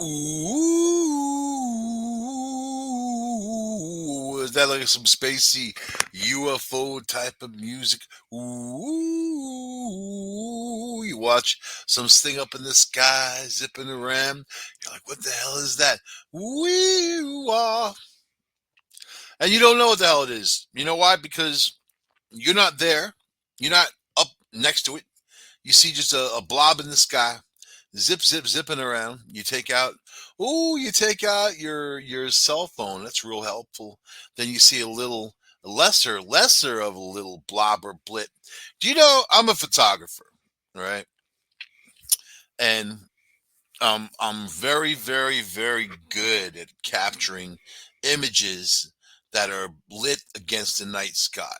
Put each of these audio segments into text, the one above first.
Ooh, is that like some spacey UFO type of music? Ooh, you watch some thing up in the sky zipping around. You're like, what the hell is that? Wee wah. And you don't know what the hell it is. You know why? Because you're not there. You're not up next to it. You see just a blob in the sky, zip, zip, zipping around. You take out your cell phone. That's real helpful. Then you see a little lesser of a little blob or blit. Do you know I'm a photographer, right? And I'm very, very, very good at capturing images that are lit against the night sky.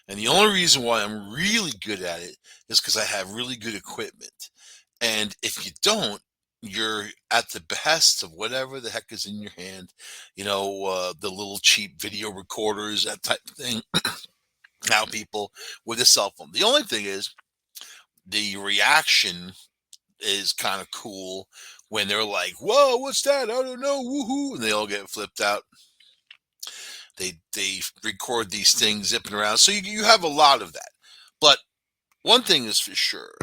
And the only reason why I'm really good at it is because I have really good equipment. And if you don't, you're at the behest of whatever the heck is in your hand. The little cheap video recorders, that type of thing. Now people with a cell phone. The only thing is the reaction is kind of cool when they're like, "Whoa, what's that? I don't know, woohoo!" And they all get flipped out. They record these things zipping around, so you have a lot of that. But one thing is for sure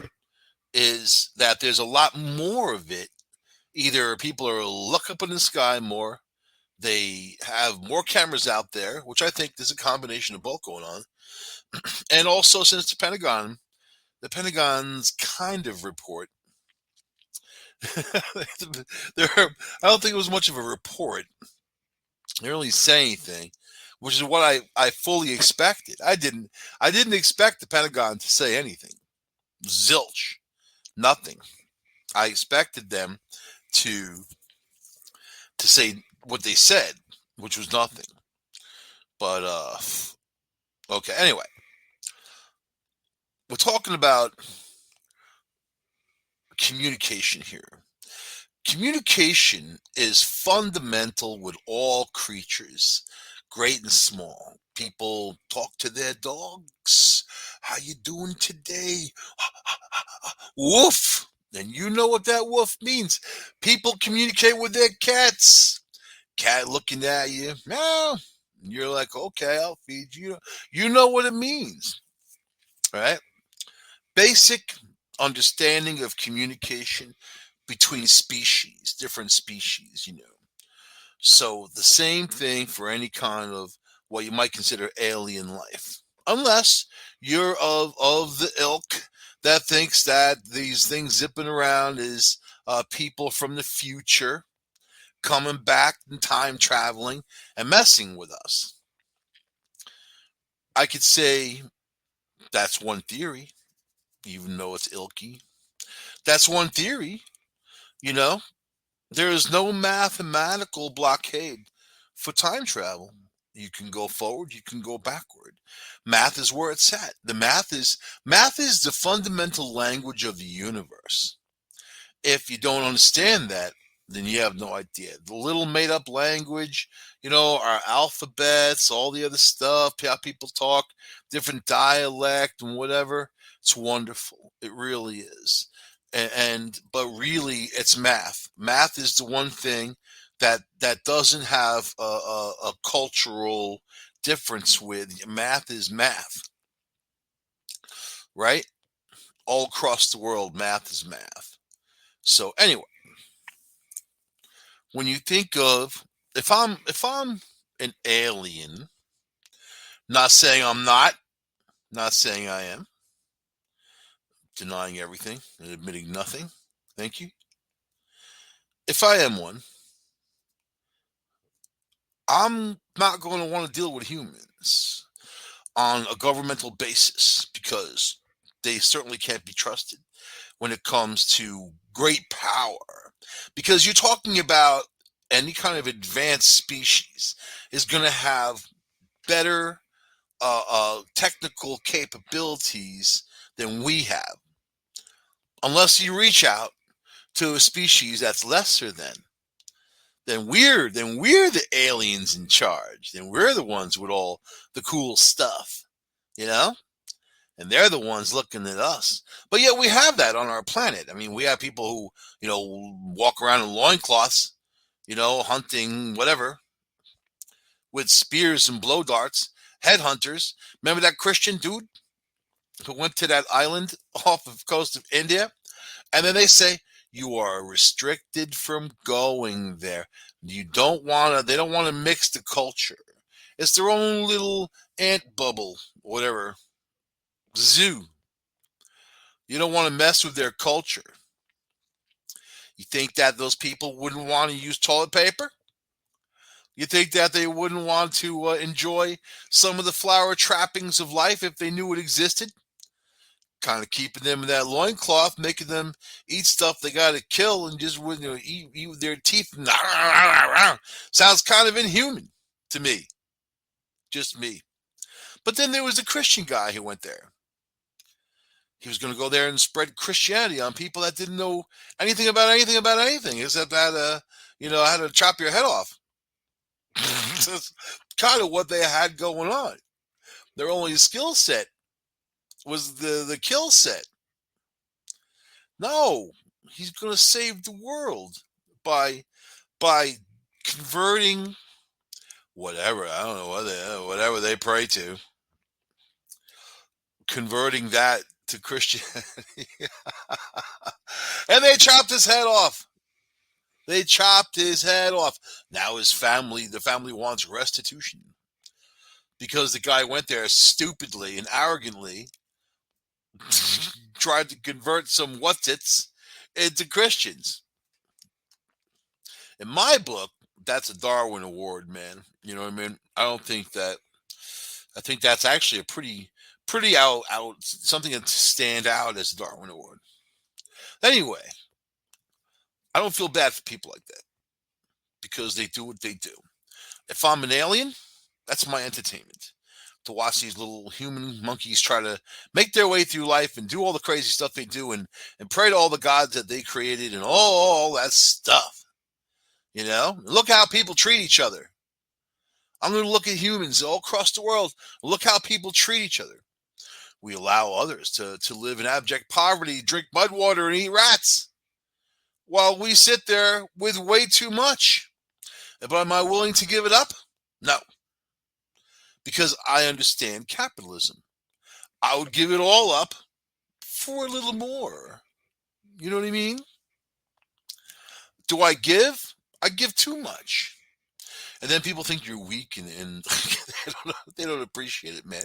is that there's a lot more of it. Either people are look up in the sky more, they have more cameras out there, which I think there's a combination of both going on, and also since the Pentagon's kind of report. there, I don't think it was much of a report. They didn't really say anything, which is what I fully expected. I didn't expect the Pentagon to say anything. Zilch, nothing. I expected them to to say what they said, which was nothing. But okay. Anyway, we're talking about communication here. Communication is fundamental with all creatures, great and small. People talk to their dogs. How you doing today? Woof. And you know what that woof means. People communicate with their cats. Cat looking at you. Meow. And you're like, okay, I'll feed you. You know what it means, right? Basic understanding of communication between species, different species. So the same thing for any kind of what you might consider alien life. Unless you're of the ilk that thinks that these things zipping around is people from the future coming back and time traveling and messing with us. I could say that's one theory, even though it's ilky. That's one theory, you know. There is no mathematical blockade for time travel. You can go forward, you can go backward. Math is where it's at. The math is the fundamental language of the universe. If you don't understand that, then you have no idea. The little made up language, our alphabets, all the other stuff, how people talk, different dialect and whatever. It's wonderful. It really is. But really it's math. Math is the one thing that doesn't have a cultural difference with. Math is math, right? All across the world, math is math. So anyway, when you think of if I'm an alien, not saying I'm not saying I am, denying everything and admitting nothing. Thank you. If I am one, I'm not going to want to deal with humans on a governmental basis because they certainly can't be trusted when it comes to great power. Because you're talking about any kind of advanced species is going to have better technical capabilities than we have, unless you reach out to a species that's lesser than. Then we're the aliens in charge. Then we're the ones with all the cool stuff, you know. and they're the ones looking at us. But yet we have that on our planet. I mean, we have people who, walk around in loincloths, hunting, whatever, with spears and blow darts, headhunters. Remember that Christian dude who went to that island off the coast of India? And then they say, you are restricted from going there. They don't want to mix the culture. It's their own little ant bubble, whatever, zoo. You don't want to mess with their culture. You think that those people wouldn't want to use toilet paper? You think that they wouldn't want to enjoy some of the flower trappings of life if they knew it existed? Kind of keeping them in that loincloth, making them eat stuff they got to kill and just eat with their teeth. Sounds kind of inhuman to me. Just me. But then there was a Christian guy who went there. He was going to go there and spread Christianity on people that didn't know anything about anything except that, how to chop your head off. That's kind of what they had going on. Their only skill set was the kill set. No, he's going to save the world by converting whatever, I don't know, whatever they pray to, converting that to Christianity. And they chopped his head off. They chopped his head off. Now the family wants restitution because the guy went there stupidly and arrogantly tried to convert some what's-its into Christians. In my book, that's a Darwin Award, man. You know what I mean? I think that's actually a pretty out something to stand out as a Darwin Award. Anyway, I don't feel bad for people like that because they do what they do. If I'm an alien, that's my entertainment. To watch these little human monkeys try to make their way through life and do all the crazy stuff they do and pray to all the gods that they created and all that stuff. Look how people treat each other. I'm going to look at humans all across the world. Look how people treat each other. We allow others to live in abject poverty, drink mud water, and eat rats, while we sit there with way too much. But am I willing to give it up? No. Because I understand capitalism. I would give it all up for a little more. You know what I mean? Do I give? I give too much. And then people think you're weak and they don't appreciate it, man.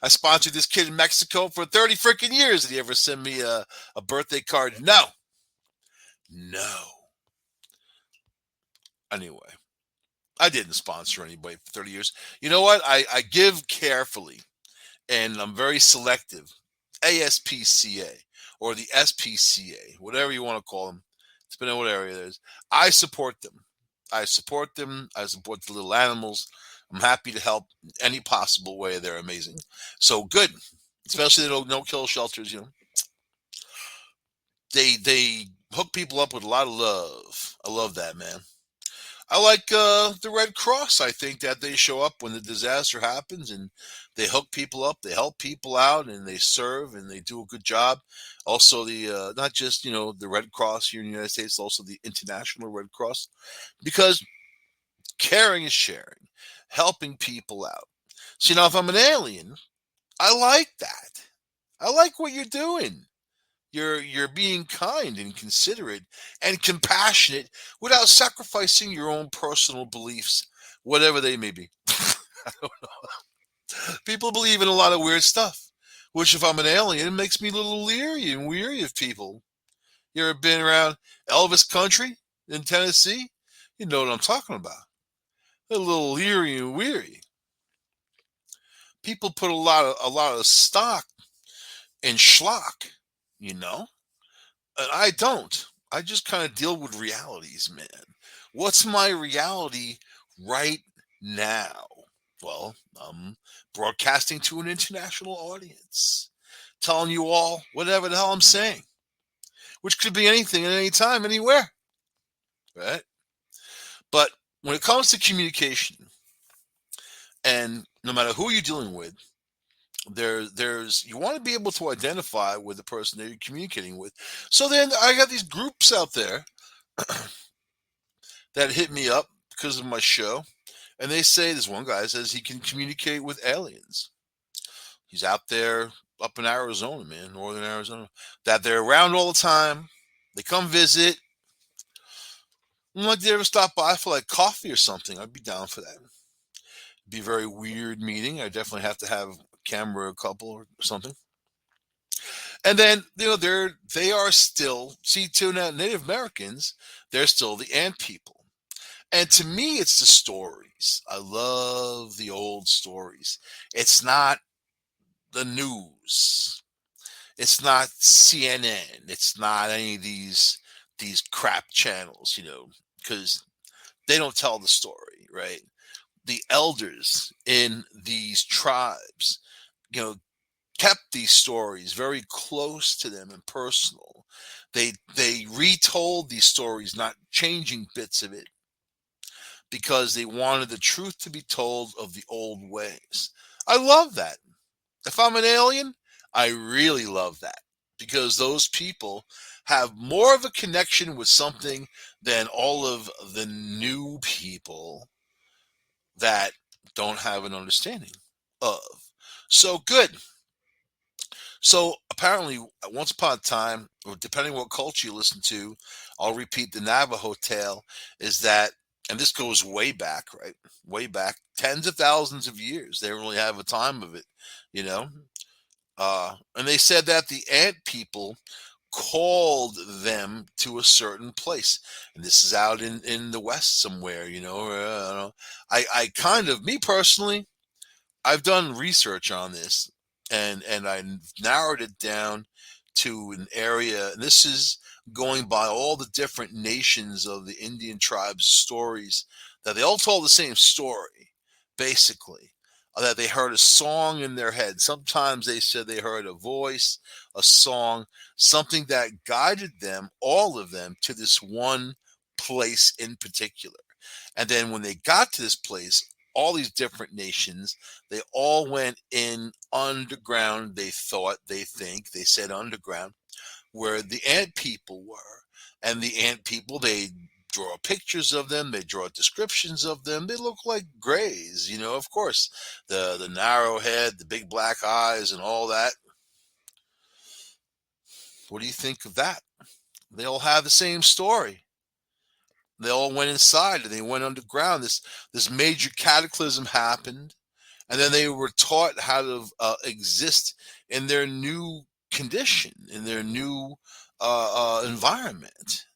I sponsored this kid in Mexico for 30 freaking years. Did he ever send me a birthday card? No. Anyway, I didn't sponsor anybody for 30 years. You know what? I give carefully, and I'm very selective. ASPCA or the SPCA, whatever you want to call them, depending on what area it is. I support them. I support the little animals. I'm happy to help in any possible way. They're amazing. So good. Especially the no-kill shelters, They hook people up with a lot of love. I love that, man. I like the Red Cross. I think that they show up when the disaster happens and they hook people up, they help people out, and they serve and they do a good job. Also, the not just the Red Cross here in the United States, also the International Red Cross, because caring is sharing, helping people out. So if I'm an alien, I like that. I like what you're doing. You're being kind and considerate and compassionate without sacrificing your own personal beliefs, whatever they may be. I don't know. People believe in a lot of weird stuff, which if I'm an alien, it makes me a little leery and weary of people. You ever been around Elvis country in Tennessee? You know what I'm talking about. They're a little leery and weary. People put a lot of stock in schlock, And I don't. I just kind of deal with realities, man. What's my reality right now? Well, I'm broadcasting to an international audience, telling you all whatever the hell I'm saying, which could be anything at any time, anywhere, right? But when it comes to communication, and no matter who you're dealing with, there's you want to be able to identify with the person that you're communicating with. So then I got these groups out there that hit me up because of my show, and they say this one guy says he can communicate with aliens. He's out there up in Arizona, man, northern Arizona, that they're around all the time. They come visit. I'm like, they ever stop by for like coffee or something? I'd be down for that. It'd be a very weird meeting. I definitely have to have a camera, a couple or something. And then they are still, see, to Native Americans, they're still the ant people. And to me, it's the stories. I love the old stories. It's not the news. It's not CNN. It's not any of these crap channels, because they don't tell the story, right? The elders in these tribes, you know, kept these stories very close to them and personal. They retold these stories, not changing bits of it, because they wanted the truth to be told of the old ways. I love that. If I'm an alien, I really love that, because those people have more of a connection with something than all of the new people that don't have an understanding of. So good. So apparently, once upon a time, or depending what culture you listen to, I'll repeat the Navajo tale is that, and this goes way back, right? Way back, tens of thousands of years. They don't really have a time of it, you know. And they said that the ant people called them to a certain place, and this is out in the west somewhere, I kind of, me personally, I've done research on this, and I narrowed it down to an area. And this is going by all the different nations of the Indian tribes' stories, that they all told the same story, basically. That they heard a song in their head. Sometimes they said they heard a voice, a song, something that guided them, all of them, to this one place in particular. And then when they got to this place, all these different nations, they all went in underground. They said underground, where the ant people were. And the ant people, they draw pictures of them, they draw descriptions of them. They look like grays, of course. The narrow head, the big black eyes, and all that. What do you think of that? They all have the same story. They all went inside and they went underground. This major cataclysm happened, and then they were taught how to exist in their new condition, in their new environment.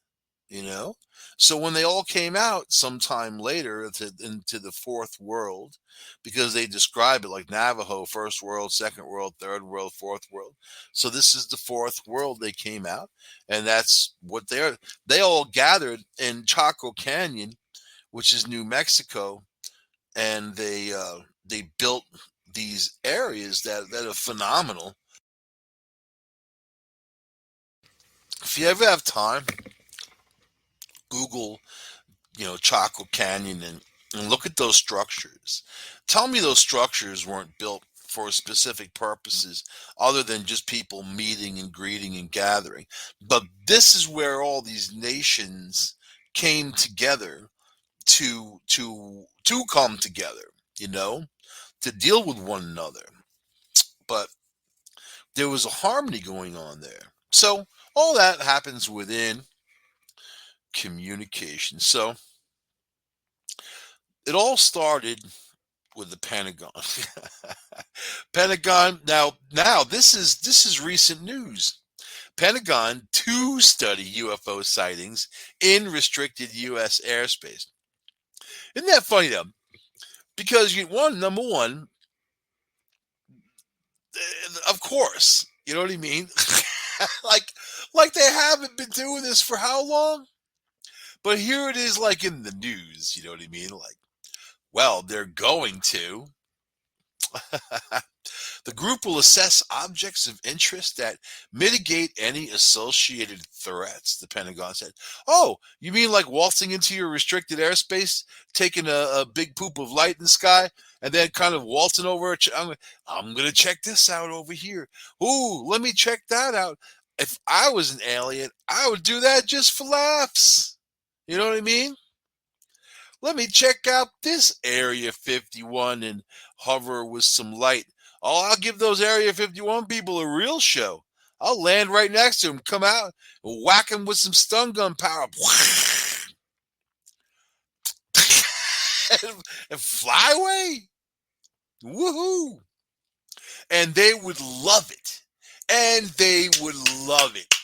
So when they all came out sometime later into the fourth world, because they describe it like Navajo, first world, second world, third world, fourth world. So this is the fourth world they came out, and that's what they all gathered in Chaco Canyon, which is New Mexico, and they built these areas that are phenomenal. If you ever have time, Google, Chaco Canyon, and look at those structures. Tell me those structures weren't built for specific purposes other than just people meeting and greeting and gathering. But this is where all these nations came together to come together, to deal with one another. But there was a harmony going on there. So all that happens within communication. So it all started with the Pentagon. Pentagon. Now this is recent news. Pentagon to study UFO sightings in restricted U.S. airspace. Isn't that funny though? Because number one, of course, you know what I mean. like they haven't been doing this for how long? But here it is, like in the news. You know what I mean? Like, well, they're going to. The group will assess objects of interest that mitigate any associated threats, the Pentagon said. Oh, you mean like waltzing into your restricted airspace, taking a big poop of light in the sky, and then kind of waltzing over? I'm going to check this out over here. Ooh, let me check that out. If I was an alien, I would do that just for laughs. You know what I mean? Let me check out this Area 51 and hover with some light. Oh, I'll give those Area 51 people a real show. I'll land right next to them, come out, and whack them with some stun gun power. And fly away. Woohoo. And they would love it. And they would love it.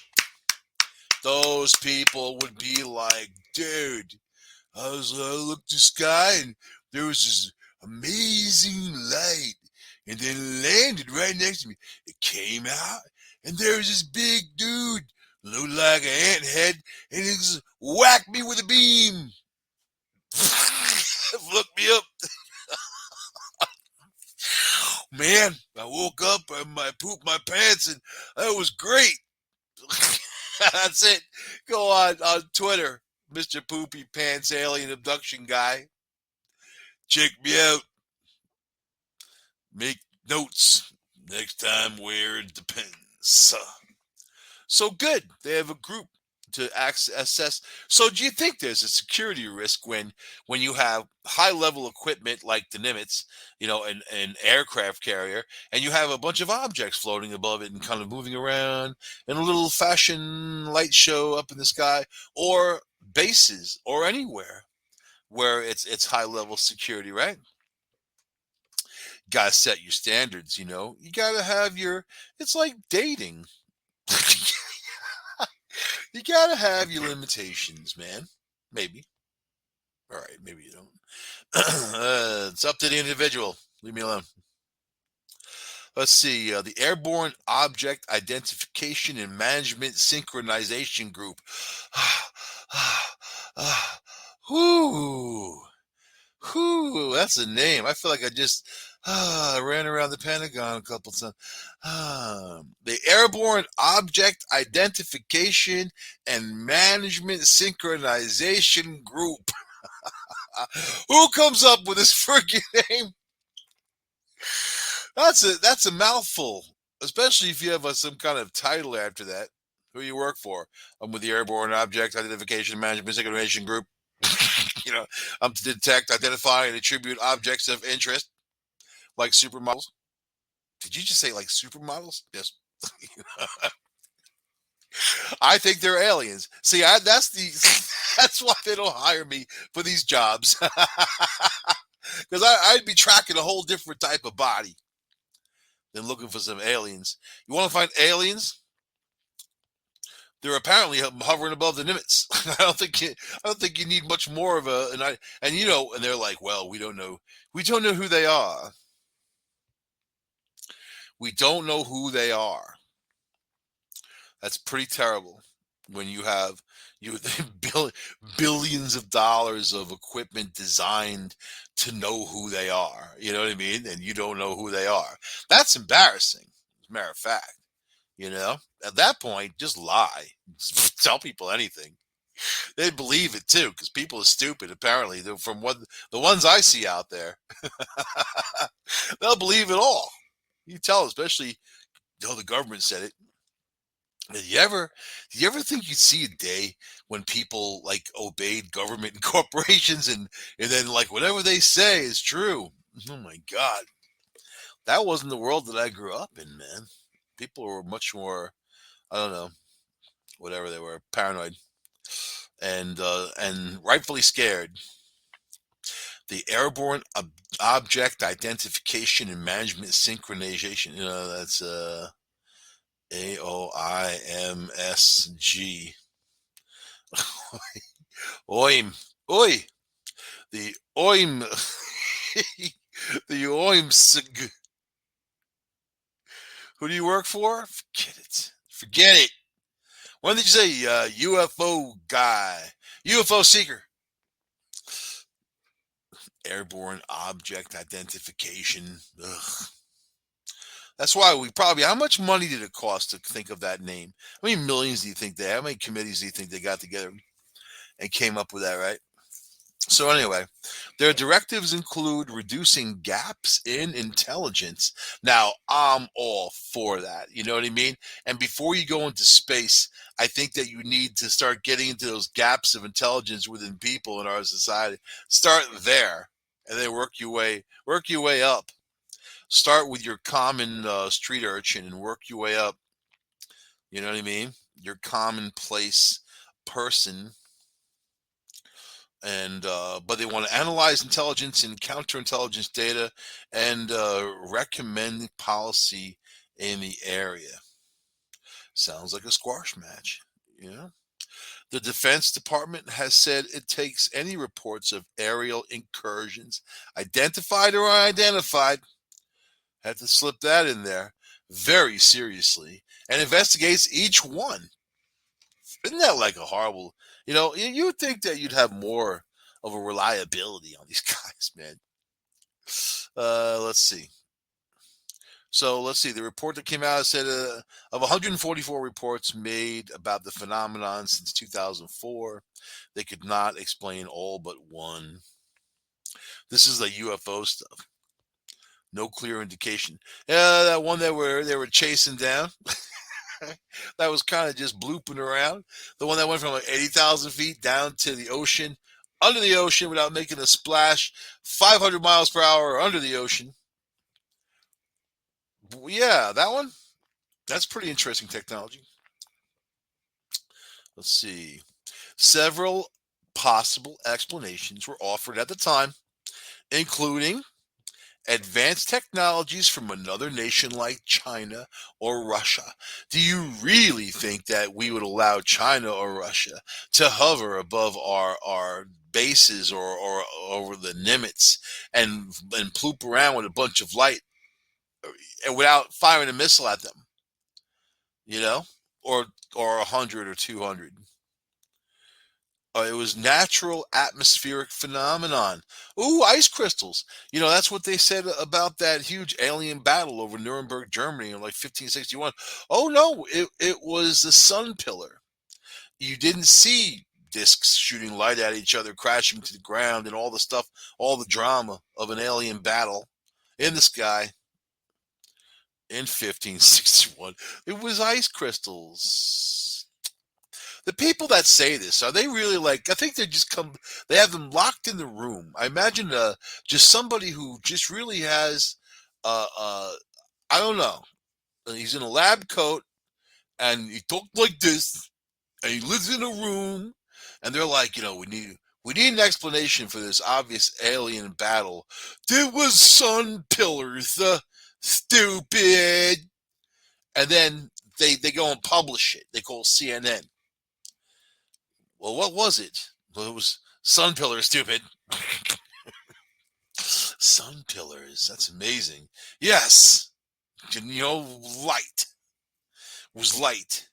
Those people would be like, dude, I looked the sky and there was this amazing light, and then landed right next to me. It came out, and there was this big dude, looked like an ant head, and he just whacked me with a beam. Looked me up. Man, I woke up and I pooped my pants, and that was great. That's it. Go on Twitter, Mr. Poopy Pants Alien Abduction Guy. Check me out. Make notes next time where it depends. So good. They have a group to assess. So do you think there's a security risk when you have high level equipment like the Nimitz, an aircraft carrier, and you have a bunch of objects floating above it and kind of moving around in a little fashion light show up in the sky, or bases or anywhere where it's high level security, right? Gotta set your standards, You gotta have it's like dating. You gotta have your limitations, man. Maybe. All right, maybe you don't. It's up to the individual. Leave me alone. Let's see. The Airborne Object Identification and Management Synchronization Group. Whoo. Whew, that's a name. I feel like I just ran around the Pentagon a couple times. The Airborne Object Identification and Management Synchronization Group. Who comes up with this freaking name? That's a mouthful, especially if you have some kind of title after that. Who you work for? I'm with the Airborne Object Identification and Management Synchronization Group. I'm to detect, identify, and attribute objects of interest, like supermodels. Did you just say like supermodels? Yes. I think they're aliens. See, that's why they don't hire me for these jobs, because I'd be tracking a whole different type of body than looking for some aliens. You want to find aliens? They're apparently hovering above the Nimitz. I don't think you need much more of and they're like, well, we don't know who they are. We don't know who they are. That's pretty terrible when you have billions of dollars of equipment designed to know who they are. You know what I mean? And you don't know who they are. That's embarrassing, as a matter of fact. At that point, just lie. Just tell people anything. They believe it too, because people are stupid. Apparently, from the ones I see out there, they'll believe it all. You tell, especially, the government said it. Do you ever think you'd see a day when people like obeyed government and corporations and then like whatever they say is true? Oh my God, that wasn't the world that I grew up in, man. People were much more, I don't know, whatever they were, paranoid and rightfully scared. The Airborne Object Identification and Management Synchronization. That's AOIMSG. OIM. Oi. The OIM. The OIMSG. Who do you work for? Forget it. Forget it. When did you say UFO guy? UFO seeker. Airborne Object Identification. Ugh. That's why we probably. How much money did it cost to think of that name? How many millions do you think they? How many committees do you think they got together and came up with that? Right. So anyway, their directives include reducing gaps in intelligence. Now, I'm all for that. You know what I mean? And before you go into space, I think that you need to start getting into those gaps of intelligence within people in our society. Start there, and then work your way up. Start with your common street urchin and work your way up. You know what I mean? Your commonplace person, and but they want to analyze intelligence and counterintelligence data and recommend policy in the area. Sounds like a squash match. You know, the Defense Department has said it takes any reports of aerial incursions, identified or unidentified, had to slip that in there, very seriously, and investigates each one. Isn't that like a horrible? You would think that you'd have more of a reliability on these guys, man. Let's see. So let's see. The report that came out said of 144 reports made about the phenomenon since 2004, they could not explain all but one. This is the UFO stuff. No clear indication. Yeah, that one that they were chasing down. That was kind of just blooping around. The one that went from like 80,000 feet down to the ocean, under the ocean without making a splash, 500 miles per hour under the ocean. Yeah, that one. That's pretty interesting technology. Let's see. Several possible explanations were offered at the time, including advanced technologies from another nation like China or Russia. Do you really think that we would allow China or Russia to hover above our bases or over the limits and ploop around with a bunch of light and without firing a missile at them? You know, or 100 or 200. It was natural atmospheric phenomenon. Ooh, ice crystals. That's what they said about that huge alien battle over Nuremberg, Germany in like 1561. Oh no, it was the sun pillar. You didn't see discs shooting light at each other, crashing to the ground, and all the stuff, all the drama of an alien battle in the sky in 1561. It was ice crystals. The people that say this, are they really like? I think they just come. They have them locked in the room. I imagine just somebody who just really has, uh, uh, I don't know. He's in a lab coat and he talked like this, and he lives in a room, and they're like, we need an explanation for this obvious alien battle. There was sun pillars, stupid, and then they go and publish it. They call CNN. Well, what was it? Well, it was sun pillars, stupid. Sun pillars. That's amazing. Yes. Light. It was light.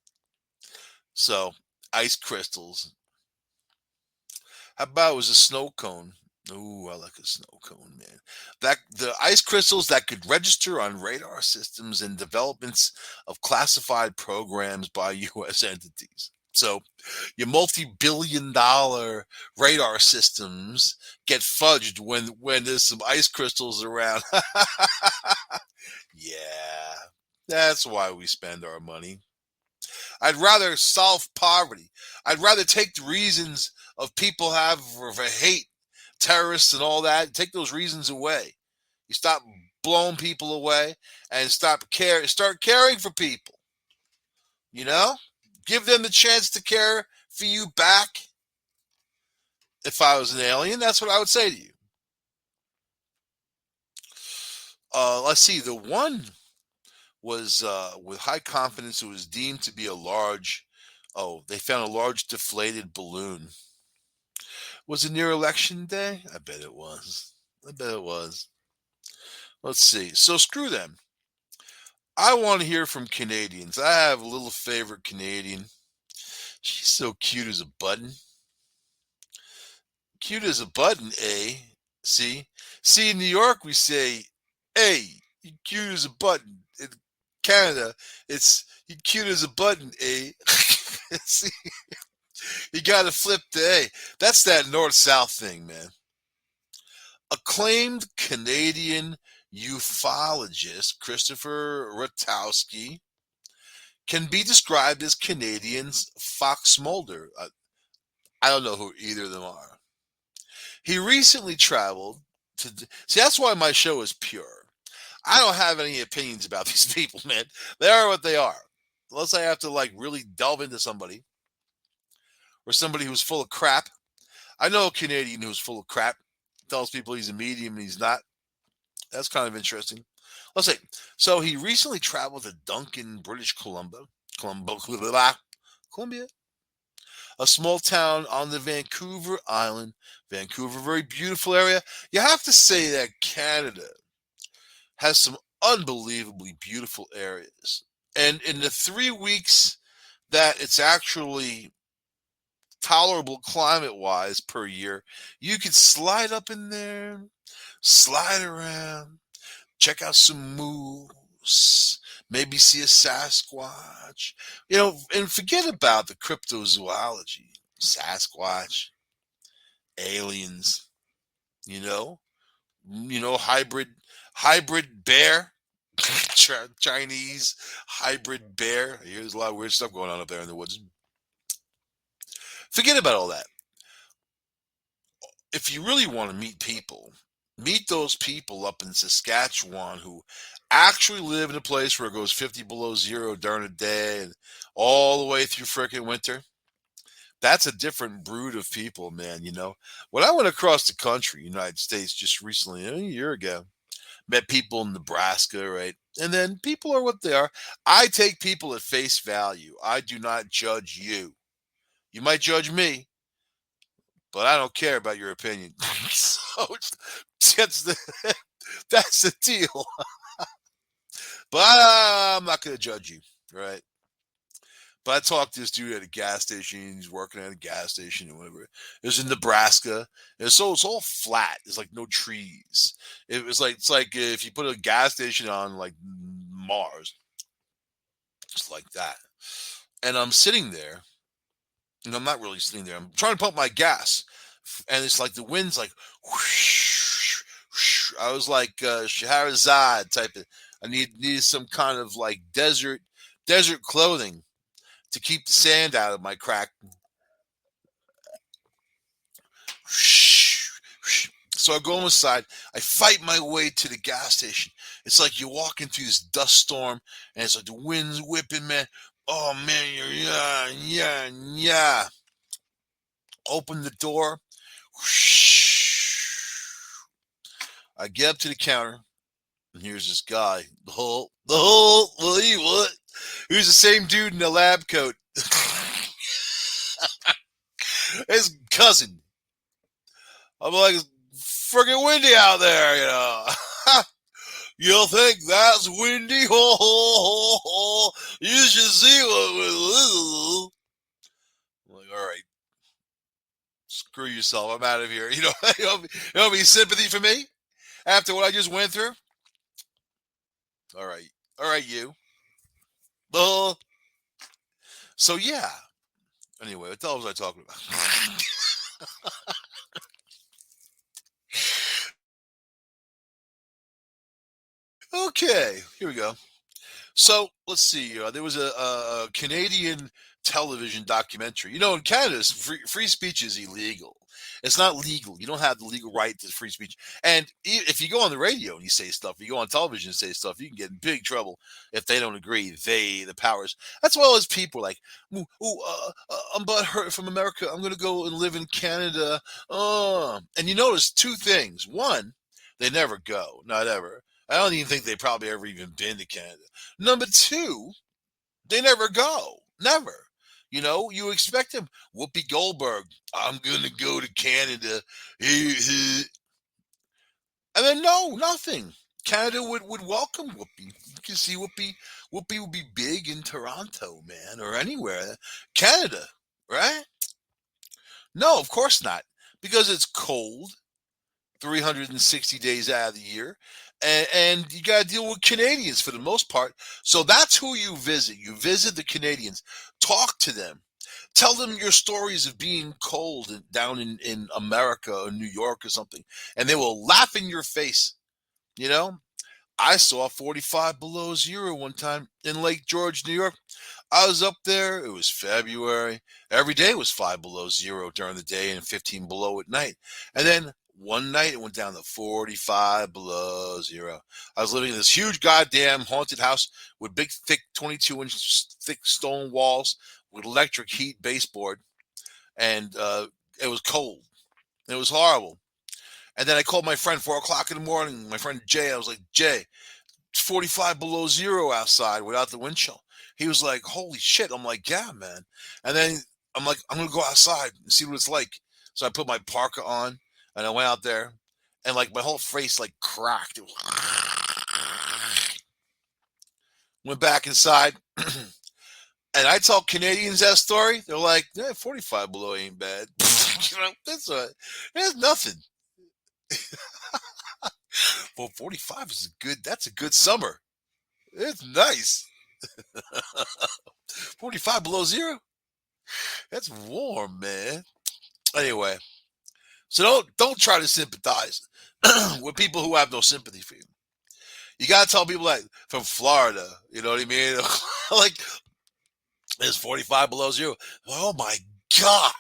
So, ice crystals. How about it was a snow cone? Ooh, I like a snow cone, man. That the ice crystals that could register on radar systems and developments of classified programs by U.S. entities. So, your multi-billion-dollar radar systems get fudged when there's some ice crystals around. Yeah, that's why we spend our money. I'd rather solve poverty. I'd rather take the reasons of people have for hate, terrorists and all that. Take those reasons away. You stop blowing people away and start caring for people. You know, give them the chance to care for you back. If I was an alien, that's what I would say to you. Let's see. The one was with high confidence. It was deemed to be a large. Oh, they found a large deflated balloon. Was it near election day? I bet it was. I bet it was. Let's see. So screw them. I want to hear from Canadians. I have a little favorite Canadian. She's so cute as a button. Cute as a button, eh? See? See, in New York, we say, hey, you cute as a button. in Canada, it's you cute as a button, eh? See, you got to flip the A. That's that north-south thing, man. Acclaimed Canadian ufologist Christopher Ratowski can be described as Canadians Fox Mulder. I don't know who either of them are. He recently traveled to. See, that's why my show is pure. I don't have any opinions about these people, man. They are what they are. Unless I have to like really delve into somebody or somebody who's full of crap. I know a Canadian who's full of crap. Tells people he's a medium and he's not. That's kind of interesting. Let's see. So he recently traveled to Duncan, British Columbia, a small town on the Vancouver Island. Vancouver, very beautiful area. You have to say that Canada has some unbelievably beautiful areas. And in the 3 weeks that it's actually tolerable climate wise per year, you could slide up in there, slide around, check out some moose, maybe see a Sasquatch, and forget about the cryptozoology, Sasquatch, aliens, you know, hybrid bear, Chinese hybrid bear. There's a lot of weird stuff going on up there in the woods. Forget about all that. If you really want to meet people, meet those people up in Saskatchewan who actually live in a place where it goes 50 below zero during the day and all the way through frickin' winter. That's a different brood of people, man. When I went across the country, United States, just recently, a year ago, met people in Nebraska, right? And then people are what they are. I take people at face value. I do not judge you. You might judge me, but I don't care about your opinion. So that's the that's the deal. But I'm not going to judge you, right? But I talked to this dude at a gas station. He's working at a gas station or whatever. It was in Nebraska. And so it's all flat. There's like no trees. It's like if you put a gas station on like Mars. It's like that. And I'm sitting there, and I'm not really sitting there. I'm trying to pump my gas. And it's like the wind's like whoosh, whoosh. I was like Shahrazad type of. I needed some kind of like desert clothing to keep the sand out of my crack. So I go inside. I fight my way to the gas station. It's like you're walking through this dust storm, and it's like the wind's whipping, man. Oh man, yeah. Open the door. I get up to the counter, and here's this guy. What? Who's the same dude in the lab coat? His cousin. I'm like, it's freaking windy out there. You'll think that's windy? Ho, ho, ho, ho. You should see what we're. I'm like, all right, screw yourself. I'm out of here. You don't have any sympathy for me after what I just went through? All right, you. So yeah. Anyway, what the hell was I talking about? Okay, here we go. So let's see. There was a Canadian television documentary. In Canada, free speech is illegal. It's not legal. You don't have the legal right to free speech. And if you go on the radio and you say stuff, you go on television and say stuff, you can get in big trouble if they don't agree. The powers. That's well as people like, I'm butthurt from America. I'm going to go and live in Canada. And you notice two things. One, they never go, not ever. I don't even think they probably ever even been to Canada. Number two, they never go. Never. You expect them. Whoopi Goldberg, I'm going to go to Canada. And then no, nothing. Canada would welcome Whoopi. You can see Whoopi would be big in Toronto, man, or anywhere. Canada, right? No, of course not. Because it's cold 360 days out of the year. and you got to deal with Canadians for the most part. So that's who you visit. You visit the Canadians, talk to them, tell them your stories of being cold down in America or New York or something, and they will laugh in your face. You know, I saw 45 below zero one time in Lake George, New York. I was up there. It was February. Every day was 5 below zero during the day and 15 below at night. And then one night it went down to 45 below zero. I was living in this huge goddamn haunted house with big, thick 22-inch thick stone walls with electric heat baseboard. And it was cold. It was horrible. And then I called my friend 4 o'clock in the morning. My friend Jay. I was like, Jay, it's 45 below zero outside without the wind chill. He was like, holy shit. I'm like, yeah, man. And then I'm like, I'm going to go outside and see what it's like. So I put my parka on and I went out there and like my whole face like cracked. It was went back inside. And I tell Canadians that story. They're like, yeah, 45 below ain't bad. There's nothing. Well, 45 is that's a good summer. It's nice. 45 below zero? That's warm, man. Anyway, so don't try to sympathize with people who have no sympathy for you. You gotta tell people like from Florida, you know what I mean? Like it's 45 below zero. Oh my God.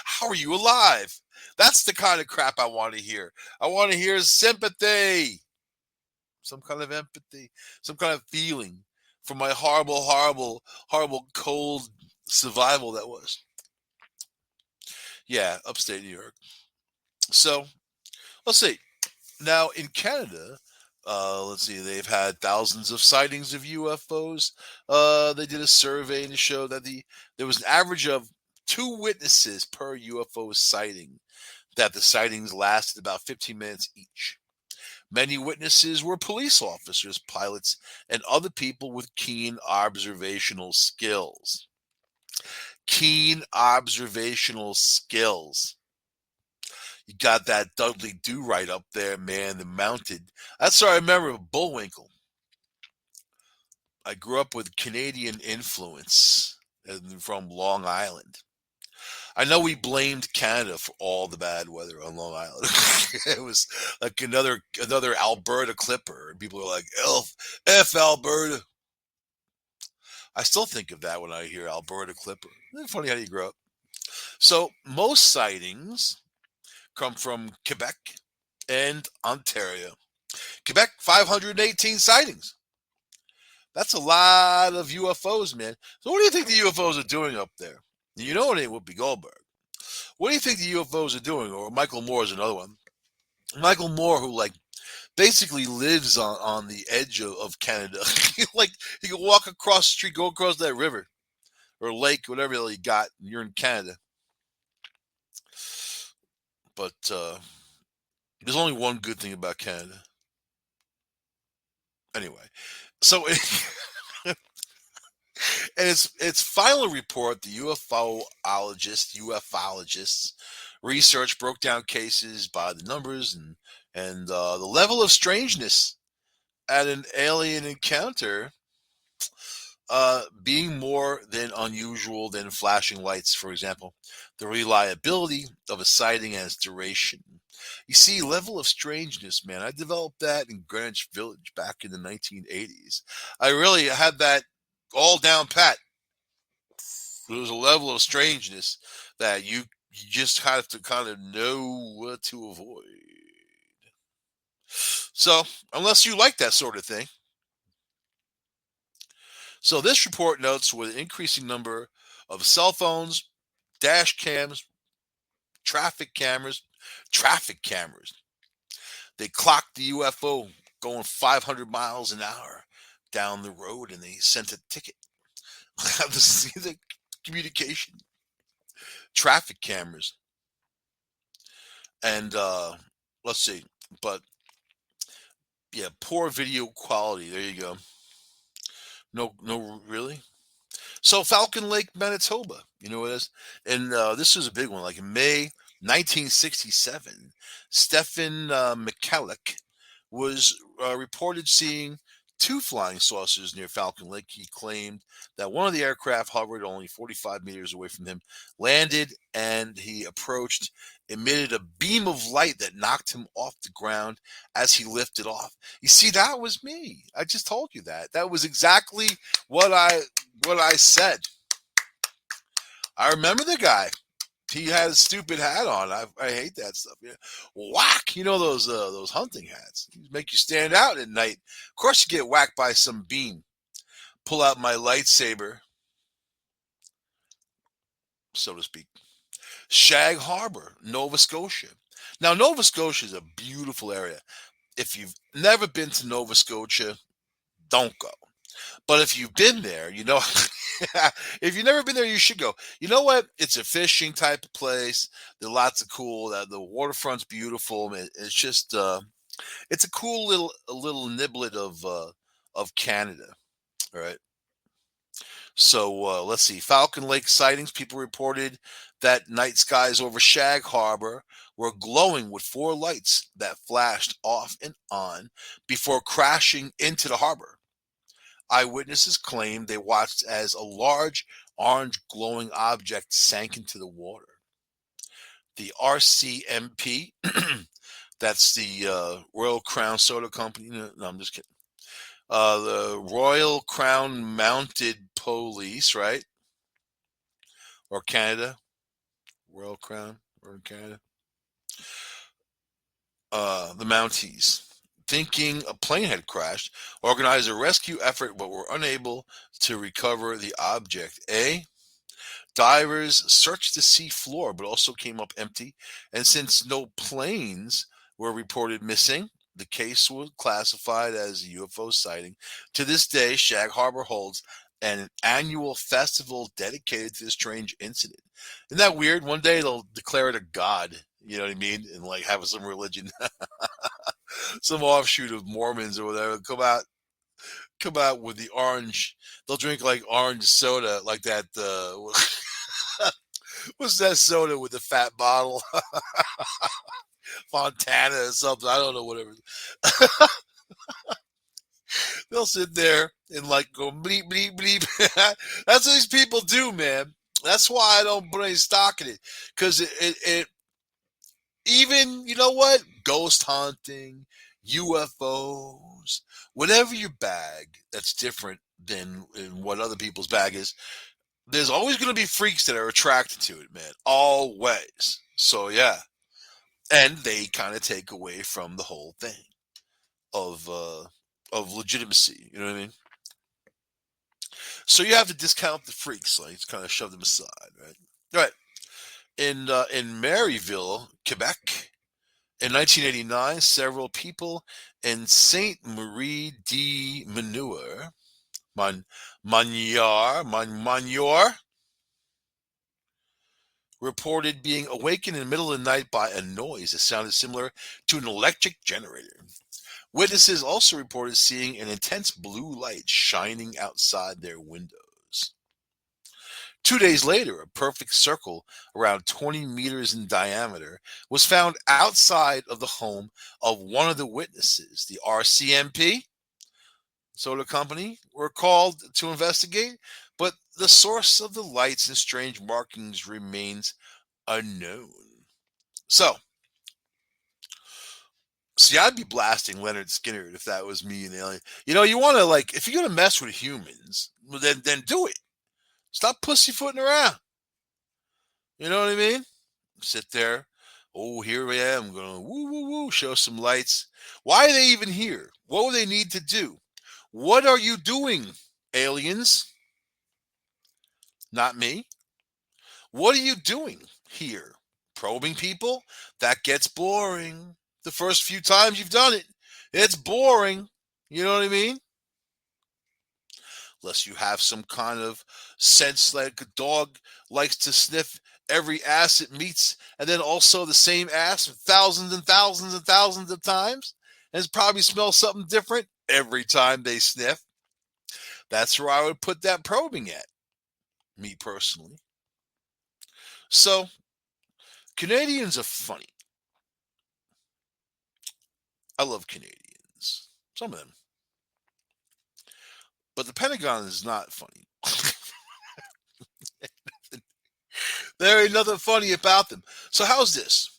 How are you alive? That's the kind of crap I want to hear. I want to hear sympathy. Some kind of empathy, some kind of feeling for my horrible, horrible, horrible cold survival that was. Yeah, upstate New York. So let's see. Now in Canada, let's see, they've had thousands of sightings of UFOs. They did a survey to show that there was an average of 2 witnesses per UFO sighting. That the sightings lasted about 15 minutes each. Many witnesses were police officers, pilots, and other people with keen observational skills. Keen observational skills. You got that Dudley Do Right up there, man, the mounted. That's what I remember Bullwinkle. I grew up with Canadian influence from Long Island. I know we blamed Canada for all the bad weather on Long Island. It was like another Alberta Clipper. And people are like, F Alberta. I still think of that when I hear Alberta Clipper. Isn't it funny how you grow up? So most sightings come from Quebec and Ontario. Quebec, 518 sightings. That's a lot of UFOs, man. So what do you think the UFOs are doing up there? You know it ain't Whoopi Goldberg. What do you think the UFOs are doing? Or Michael Moore is another one. Michael Moore, who like basically lives on the edge of Canada. Like he can walk across the street, go across that river or lake, whatever you got, and you're in Canada. But there's only one good thing about Canada. Anyway, so in its final report, the ufologists research broke down cases by the numbers and the level of strangeness at an alien encounter being more than unusual than flashing lights, for example, the reliability of a sighting and its duration. You see, level of strangeness, man. I developed that in Greenwich Village back in the 1980s. I really had that all down pat. There was a level of strangeness that you just have to kind of know what to avoid. So, unless you like that sort of thing. So, this report notes with an increasing number of cell phones, dash cams, traffic cameras, traffic cameras. They clocked the UFO going 500 miles an hour down the road and they sent a ticket. The communication, traffic cameras. And let's see, but yeah, poor video quality. There you go. No, really. So Falcon Lake, Manitoba. You know what it is? And this was a big one. Like in May 1967, Stephen McCulloch was reported seeing two flying saucers near Falcon Lake. He claimed that one of the aircraft hovered only 45 meters away from him, landed, and he approached, emitted a beam of light that knocked him off the ground as he lifted off. You see, that was me. I just told you that. That was exactly what I said. I remember the guy. He had a stupid hat on. I hate that stuff. Yeah. Whack! You know those hunting hats. Make you stand out at night. Of course, you get whacked by some beam. Pull out my lightsaber, so to speak. Shag Harbor, Nova Scotia. Now, Nova Scotia is a beautiful area. If you've never been to Nova Scotia, don't go. But if you've been there, you know, if you've never been there, you should go. You know what? It's a fishing type of place. There's lots of cool. The waterfront's beautiful. It's just, it's a cool little niblet of Canada. All right. So let's see. Falcon Lake sightings. People reported that night skies over Shag Harbor were glowing with four lights that flashed off and on before crashing into the harbor. Eyewitnesses claimed they watched as a large orange glowing object sank into the water. The RCMP, that's the Royal Crown Soda Company. No, I'm just kidding. The Royal Crown Mounted Police, right? Or Canada. Royal Crown or Canada. The Mounties, thinking a plane had crashed, organized a rescue effort but were unable to recover the object. Divers searched the sea floor but also came up empty, and since no planes were reported missing, the case was classified as a UFO sighting. To this day, Shag Harbor holds an annual festival dedicated to this strange incident. Isn't that weird? One day they'll declare it a god, you know what I mean? And like have some religion, some offshoot of Mormons or whatever, come out with the orange. They'll drink like orange soda, like that. What's that soda with the fat bottle? Fontana or something. I don't know, whatever. They'll sit there and like go bleep, bleep, bleep. That's what these people do, man. That's why I don't put any stock in it. Because it, even, you know what? Ghost hunting, UFOs, whatever your bag that's different than what other people's bag is, there's always going to be freaks that are attracted to it, man. Always. So, yeah. And they kind of take away from the whole thing of legitimacy. You know what I mean? So you have to discount the freaks, like kind of shove them aside, right? Right. In Maryville, Quebec, in 1989, several people in Saint Marie de Manure, Manure, reported being awakened in the middle of the night by a noise that sounded similar to an electric generator. Witnesses also reported seeing an intense blue light shining outside their windows. 2 days later, a perfect circle around 20 meters in diameter was found outside of the home of one of the witnesses. The RCMP, soda company, were called to investigate, but the source of the lights and strange markings remains unknown. So, see, I'd be blasting Leonard Skinner if that was me and alien. You know, you want to like, if you're gonna mess with humans, well, then do it. Stop pussyfooting around. You know what I mean? Sit there. Oh, here I am. Going to woo woo woo. Show some lights. Why are they even here? What do they need to do? What are you doing, aliens? Not me. What are you doing here? Probing people? That gets boring. The first few times you've done it, it's boring. You know what I mean? Unless you have some kind of sense like a dog likes to sniff every ass it meets, and then also the same ass thousands and thousands and thousands of times, and it probably smells something different every time they sniff. That's where I would put that probing at, me personally. So, Canadians are funny. I love Canadians. Some of them. But the Pentagon is not funny. There ain't nothing funny about them. So how's this?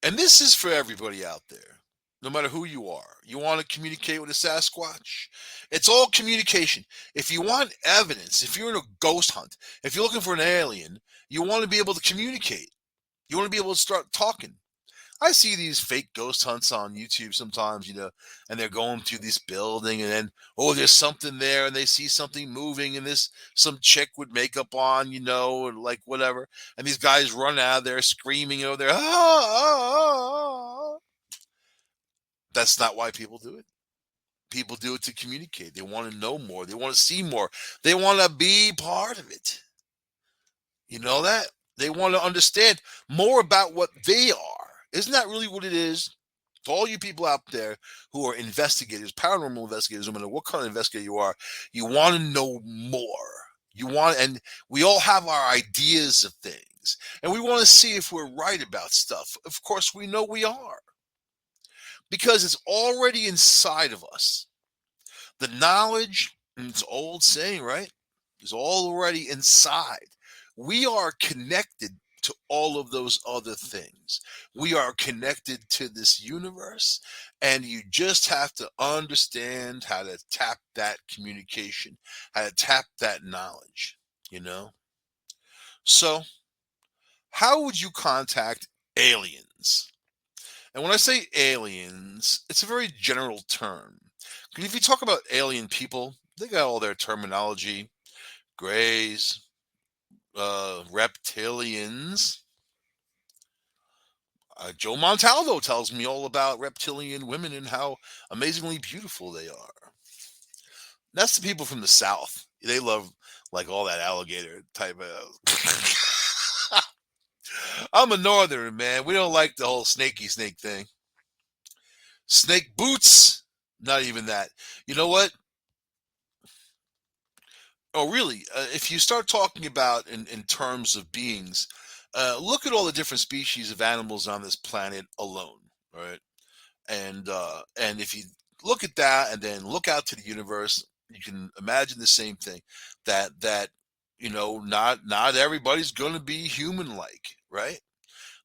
And this is for everybody out there, no matter who you are. You want to communicate with a Sasquatch? It's all communication. If you want evidence, if you're in a ghost hunt, if you're looking for an alien, you want to be able to communicate. You want to be able to start talking. I see these fake ghost hunts on YouTube sometimes, and they're going through this building, and then, oh, there's something there, and they see something moving, and this some chick with makeup on, or like whatever, and these guys run out of there screaming over there. Ah. That's not why people do it. People do it to communicate. They want to know more. They want to see more. They want to be part of it. You know that? They want to understand more about what they are. Isn't that really what it is? To all you people out there who are investigators, paranormal investigators, no matter what kind of investigator you want to know more. And we all have our ideas of things, and we want to see if we're right about stuff. Of course, we know we are because it's already inside of us. The knowledge, and it's an old saying, right? Is already inside. We are connected to all of those other things. We are connected to this universe, and you just have to understand how to tap that communication, how to tap that knowledge, you know? So, how would you contact aliens? And when I say aliens, it's a very general term. 'Cause if you talk about alien people, they got all their terminology: grays, reptilians. Joe Montalvo tells me all about reptilian women and how amazingly beautiful they are. That's the people from the South. They love like all that alligator type of. I'm a northerner, man. We don't like the whole snaky snake thing. Snake boots, not even that. You know what? Oh, really? If you start talking about in terms of beings, look at all the different species of animals on this planet alone, right? And if you look at that and then look out to the universe, you can imagine the same thing. That not everybody's going to be human-like, right?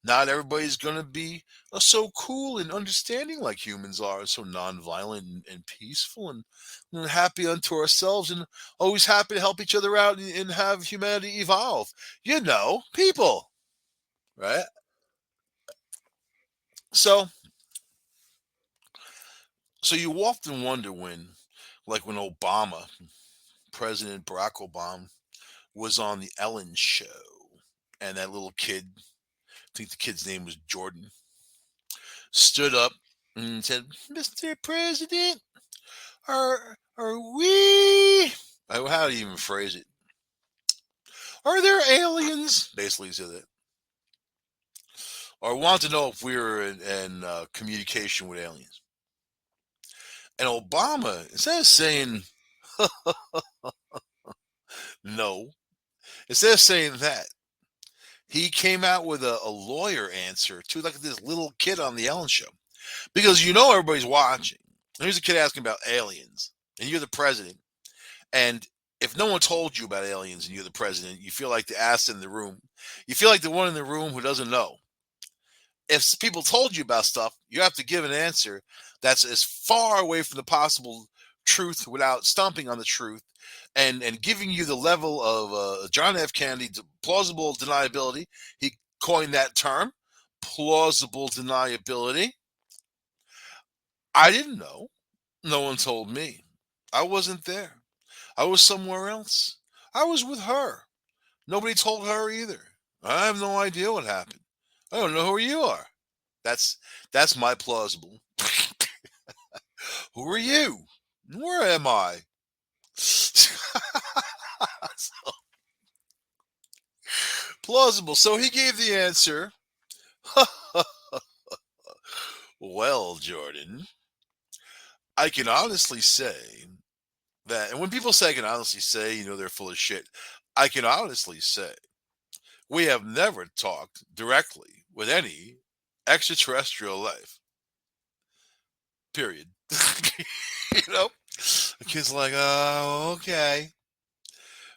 Not everybody's going to be so cool and understanding like humans are, so nonviolent and peaceful and happy unto ourselves and always happy to help each other out and have humanity evolve. People, right? So, so you often wonder like when President Barack Obama, was on the Ellen show, and that little kid, I think the kid's name was Jordan, stood up and said, "Mr. President, are we? How do you even phrase it? Are there aliens?" Basically, said that, or want to know if we were in communication with aliens. And Obama, instead of saying no, instead of saying that, he came out with a lawyer answer to like this little kid on the Ellen show, because everybody's watching. And here's a kid asking about aliens, and you're the president. And if no one told you about aliens and you're the president, you feel like the ass in the room. You feel like the one in the room who doesn't know. If people told you about stuff, you have to give an answer that's as far away from the possible truth without stomping on the truth and giving you the level of John F. Kennedy, plausible deniability. He coined that term, plausible deniability. I didn't know. No one told me. I wasn't there. I was somewhere else. I was with her. Nobody told her either. I have no idea what happened. I don't know who you are. That's my plausible. Who are you? Where am I? Plausible. So he gave the answer. Well, Jordan, I can honestly say that, and when people say I can honestly say, they're full of shit. I can honestly say we have never talked directly with any extraterrestrial life. Period. you know, the kid's like, oh, okay.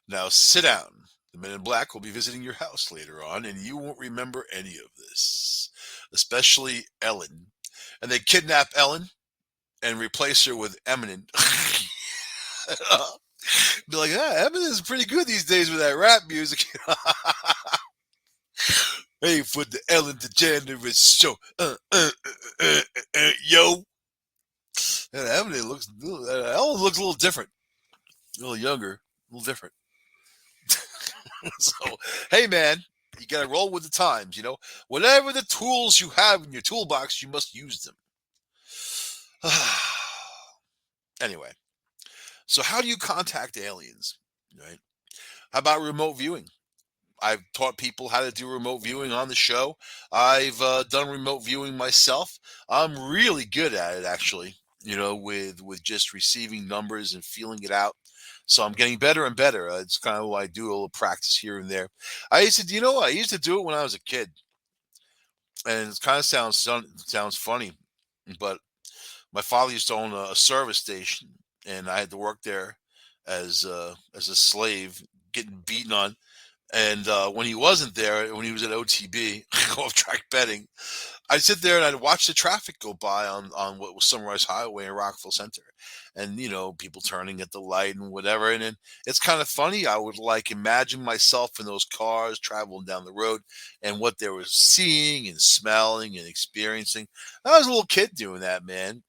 Now sit down. The men in black will be visiting your house later on, and you won't remember any of this, especially Ellen. And they kidnap Ellen and replace her with Eminent. Be like, Eminent's pretty good these days with that rap music. Hey, for the Ellen DeGeneres show. Yo. And Eminent looks, Ellen looks a little different, a little younger, a little different. So, hey, man, you got to roll with the times, Whatever the tools you have in your toolbox, you must use them. Anyway, so how do you contact aliens, right? How about remote viewing? I've taught people how to do remote viewing on the show. I've done remote viewing myself. I'm really good at it, actually, with just receiving numbers and feeling it out. So I'm getting better and better. It's kind of what I do, a little practice here and there. I used to do it when I was a kid. And it kind of sounds funny, but my father used to own a service station, and I had to work there as a slave, getting beaten on. And when he wasn't there, when he was at OTB, off track betting, I'd sit there and I'd watch the traffic go by on what was Sunrise Highway in Rockville Center, and people turning at the light and whatever. And then it's kind of funny. I would like imagine myself in those cars traveling down the road and what they were seeing and smelling and experiencing. I was a little kid doing that, man.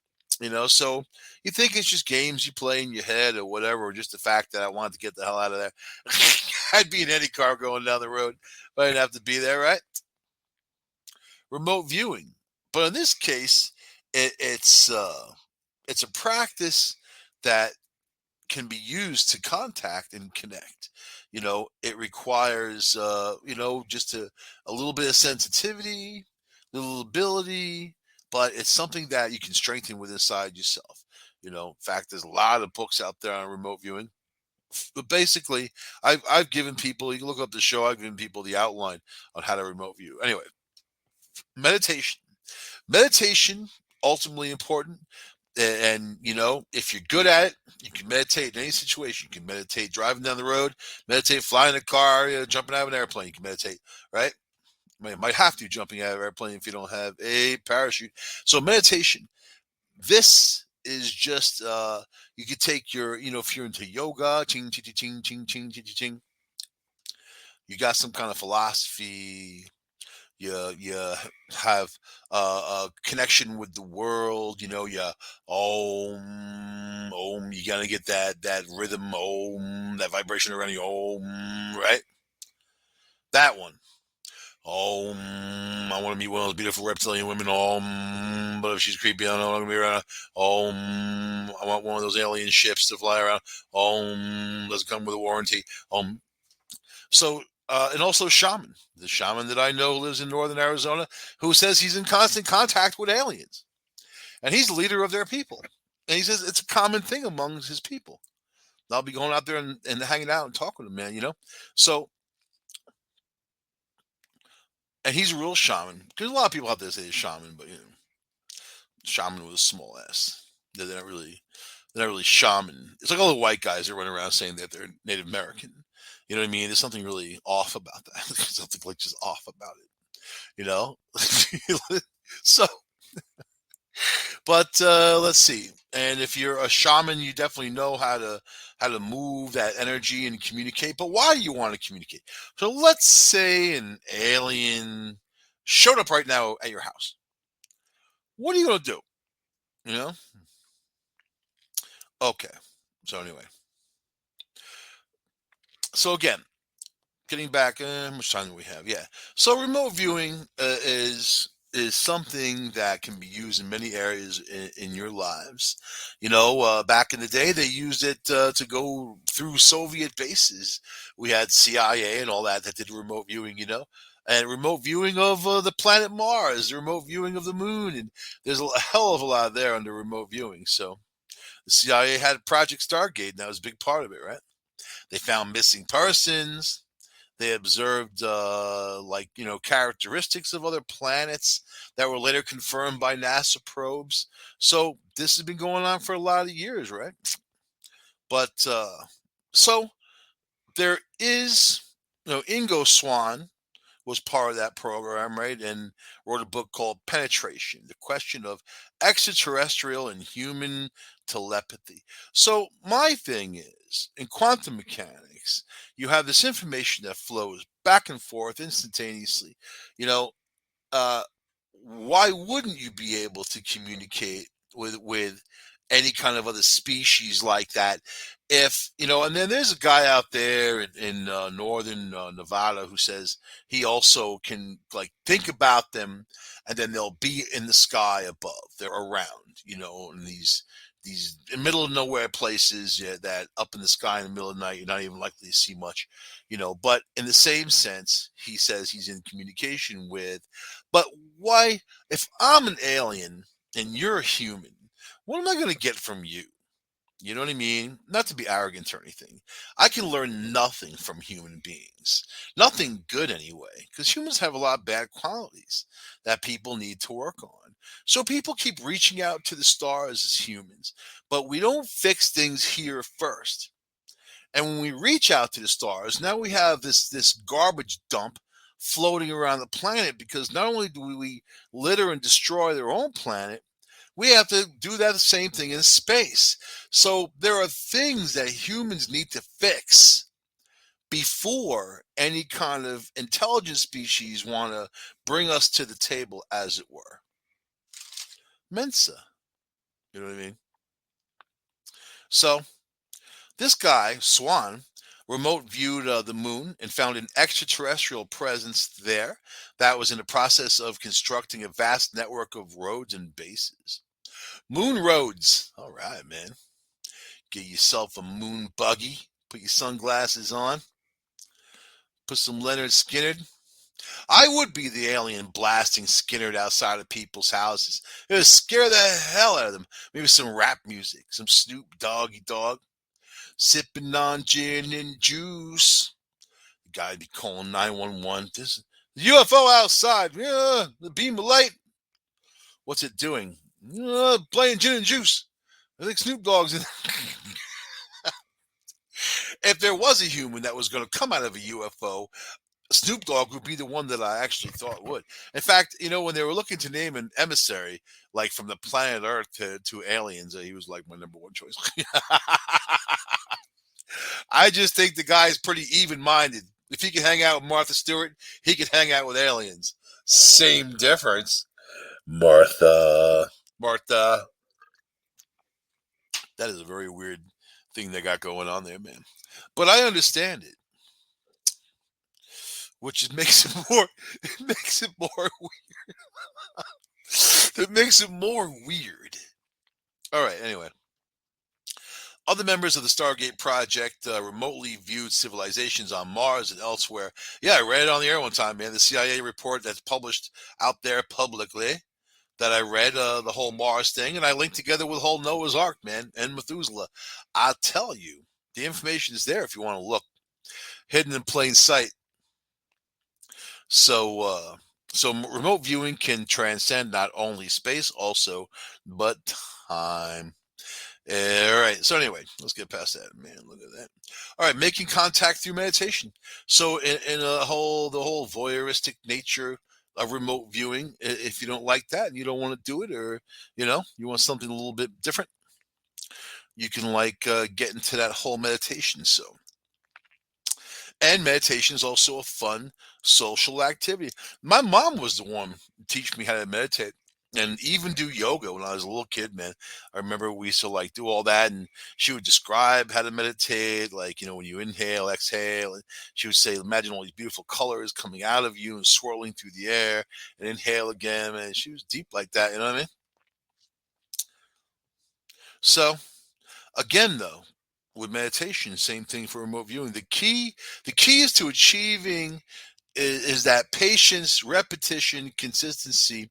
So you think it's just games you play in your head or whatever, or just the fact that I wanted to get the hell out of there. I'd be in any car going down the road, but I didn't have to be there, right? Remote viewing, but in this case, it's a practice that can be used to contact and connect. It requires just a little bit of sensitivity, a little ability, but it's something that you can strengthen with inside yourself. In fact, there's a lot of books out there on remote viewing. But basically, I've given people, you can look up the show, I've given people the outline on how to remote view. Anyway, meditation. Meditation, ultimately important. And, if you're good at it, you can meditate in any situation. You can meditate driving down the road, meditate flying a car, jumping out of an airplane. You can meditate, right? You might have to jumping out of an airplane if you don't have a parachute. So meditation, this is just, you could take your, if you're into yoga, ching, ching, ching, ching, ching, ching, ching, you got some kind of philosophy, you have a connection with the world, you om, you gotta get that rhythm, om, that vibration around you, om, right? That one. Om, I want to meet one of those beautiful reptilian women. Om, but if she's creepy, I don't know. I'm gonna be around. Om, I want one of those alien ships to fly around. Om, doesn't come with a warranty. Om. So, and also shaman. The shaman that I know lives in northern Arizona, who says he's in constant contact with aliens, and he's the leader of their people. And he says it's a common thing among his people. I'll be going out there and hanging out and talking to them, man. So. And he's a real shaman. Because a lot of people out there say he's shaman, but shaman with a small s. They're not really shaman. It's like all the white guys that run around saying that they're Native American. You know what I mean? There's something really off about that. Something like just off about it. So, but let's see. And if you're a shaman, you definitely know how to move that energy and communicate. But why do you want to communicate? So let's say an alien showed up right now at your house. What are you going to do? Okay. So anyway. So again, getting back, how much time do we have? Yeah. So remote viewing is something that can be used in many areas in your lives. Back in the day, they used it to go through Soviet bases. We had CIA and all that did remote viewing, and remote viewing of the planet Mars, remote viewing of the moon. And there's a hell of a lot there under remote viewing. So the CIA had Project Stargate, and that was a big part of it, right? They found missing persons. They observed, like, characteristics of other planets that were later confirmed by NASA probes. So this has been going on for a lot of years, right? But so there is, Ingo Swann was part of that program, right? And wrote a book called Penetration, the question of extraterrestrial and human telepathy. So, my thing is, in quantum mechanics, you have this information that flows back and forth instantaneously. You know, uh, why wouldn't you be able to communicate with any kind of other species like that? If and then there's a guy out there in northern Nevada who says he also can, like, think about them, and then they'll be in the sky above. They're around, in these middle of nowhere places, yeah, that up in the sky in the middle of the night you're not even likely to see much. But in the same sense, he says he's in communication with. But why, if I'm an alien and you're a human, what am I going to get from you? You know what I mean? Not to be arrogant or anything. I can learn nothing from human beings. Nothing good, anyway, because humans have a lot of bad qualities that people need to work on. So people keep reaching out to the stars as humans, but we don't fix things here first. And when we reach out to the stars, now we have this garbage dump floating around the planet, because not only do we litter and destroy their own planet, we have to do that same thing in space. So there are things that humans need to fix before any kind of intelligent species want to bring us to the table, as it were. Mensa. You know what I mean? So this guy, Swan, remote viewed the moon and found an extraterrestrial presence there that was in the process of constructing a vast network of roads and bases. Moon roads. All right, man. Get yourself a moon buggy, put your sunglasses on, put some Leonard Skinner. I would be the alien blasting Skinner outside of people's houses. It would scare the hell out of them. Maybe some rap music, some Snoop Doggy Dog, sipping on gin and juice. The guy'd be calling 911. This UFO outside. Yeah, the beam of light. What's it doing? Playing gin and juice. I think Snoop Dogg's in. If there was a human that was going to come out of a UFO, Snoop Dogg would be the one that I actually thought would. In fact, when they were looking to name an emissary, like from the planet Earth to aliens, he was like my number one choice. I just think the guy's pretty even minded. If he could hang out with Martha Stewart, he could hang out with aliens. Same difference. Martha. Martha. That is a very weird thing they got going on there, man. But I understand it. Which is, makes it more it makes it more weird. It makes it more weird. All right, anyway. Other members of the Stargate project remotely viewed civilizations on Mars and elsewhere. Yeah, I read it on the air one time, man. The CIA report that's published out there publicly, that I read, the whole Mars thing, and I linked together with the whole Noah's Ark, man, and Methuselah. I'll tell you, the information is there if you want to look. Hidden in plain sight. So remote viewing can transcend not only space, also, but time. All right. So anyway, let's get past that. Man, look at that. All right, making contact through meditation. So in the whole voyeuristic nature of remote viewing, if you don't like that and you don't want to do it, or you want something a little bit different, you can, like, get into that whole meditation. And meditation is also a fun social activity. My mom was the one teaching me how to meditate and even do yoga when I was a little kid, man. I remember we used to, like, do all that, and she would describe how to meditate, like, when you inhale, exhale, and she would say, imagine all these beautiful colors coming out of you and swirling through the air, and inhale again, and she was deep like that, you know what I mean? So, again, though, with meditation, same thing for remote viewing. The key is to achieving is that patience, repetition, consistency.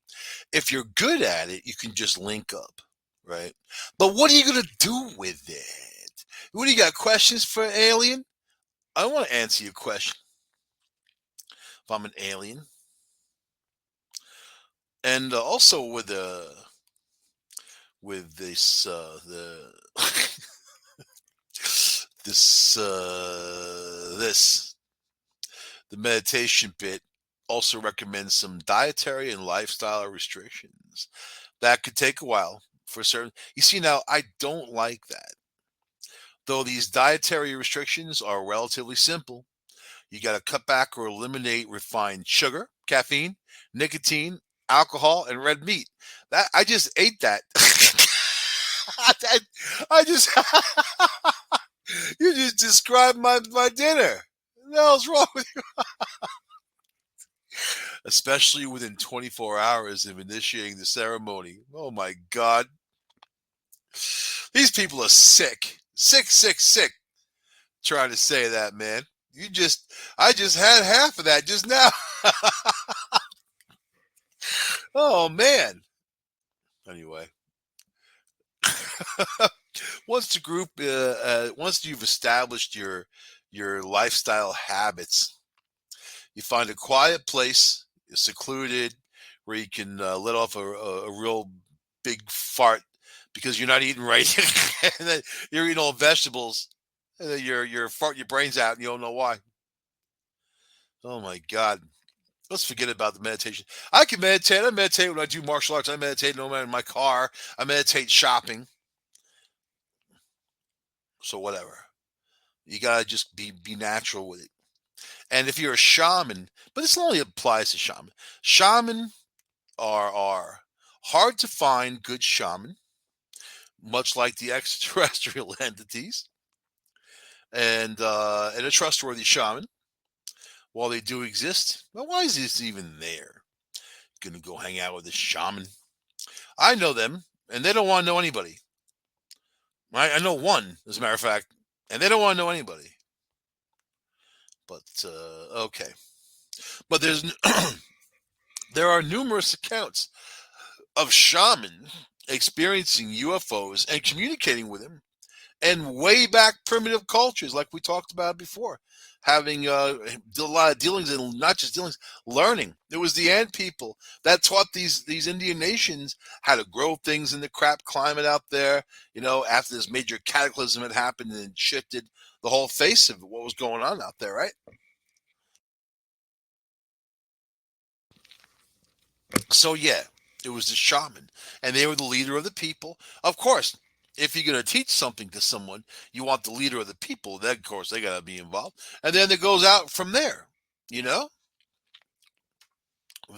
If you're good at it, you can just link up, right? But what are you going to do with it? What do you got? Questions for Alien? I want to answer your question. if I'm an alien, and also with the this the meditation bit also recommends some dietary and lifestyle restrictions. That could take a while for certain. You see, now I don't like that. Though these dietary restrictions are relatively simple, you got to cut back or eliminate refined sugar, caffeine, nicotine, alcohol, and red meat. That I just ate that. I, I just you just described my dinner. What the hell's wrong with you? Especially within 24 hours of initiating the ceremony. Oh my God. These people are sick. Sick, sick, sick. Trying to say that, man. I just had half of that just now. Oh, man. Anyway, once you've established your lifestyle habits, you find a quiet place, secluded, where you can let off a real big fart because you're not eating right, and then you're eating all vegetables, and then you're farting your brains out, and you don't know why. Oh my God. Let's forget about the meditation. I can meditate. I meditate when I do martial arts. I meditate no matter in my car. I meditate shopping. So whatever. You gotta just be natural with it. And if you're a shaman, but this only applies to shaman. Shaman are hard to find good shaman, much like the extraterrestrial entities, and a trustworthy shaman. While they do exist, well, why is this even there? Gonna go hang out with a shaman. I know them, and they don't want to know anybody. I know one, as a matter of fact, and they don't want to know anybody. But okay, but there are numerous accounts of shaman experiencing UFOs and communicating with them, and way back primitive cultures, like we talked about before, having a lot of dealings, and not just dealings, learning. It was the ant people that taught these Indian nations how to grow things in the crap climate out there. After this major cataclysm had happened and shifted the whole face of what was going on out there, right? So yeah, it was the shaman, and they were the leader of the people. Of course, if you're going to teach something to someone, you want the leader of the people. Then, of course, they got to be involved, and then it goes out from there. You know,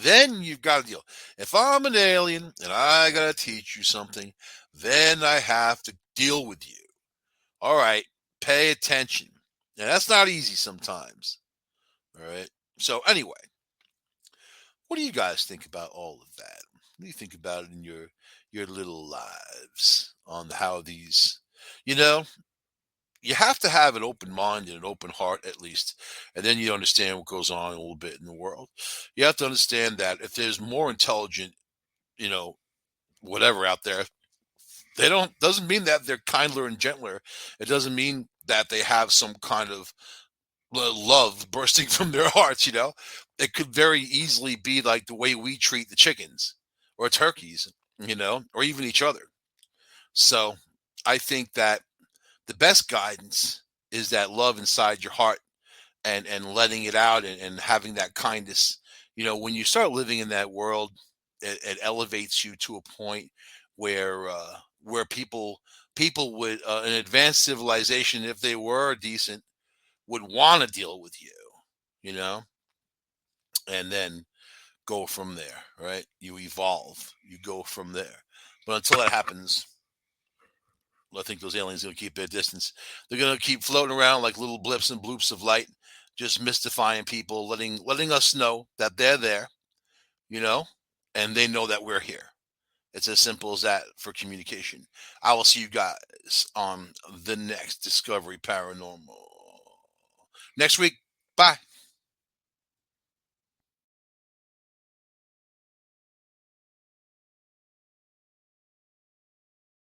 then you've got to deal. If I'm an alien and I got to teach you something, then I have to deal with you. All right, pay attention, and that's not easy sometimes. All right. So anyway, what do you guys think about all of that? What do you think about it in your little lives on how these, you know, you have to have an open mind and an open heart at least, and then you understand what goes on a little bit in the world. You have to understand that if there's more intelligent, you know, whatever out there, they don't doesn't mean that they're kindler and gentler. It doesn't mean that they have some kind of love bursting from their hearts. It could very easily be like the way we treat the chickens or turkeys, or even each other. So I think that the best guidance is that love inside your heart, and letting it out, and having that kindness. When you start living in that world, it elevates you to a point where people would, an advanced civilization, if they were decent, would want to deal with you know, and then go from there, right? You evolve, you go from there. But until that happens, I think those aliens are going to keep their distance. They're going to keep floating around like little blips and bloops of light, just mystifying people, letting us know that they're there, you know, and they know that we're here. It's as simple as that for communication. I will see you guys on the next Discovery Paranormal next week. Bye.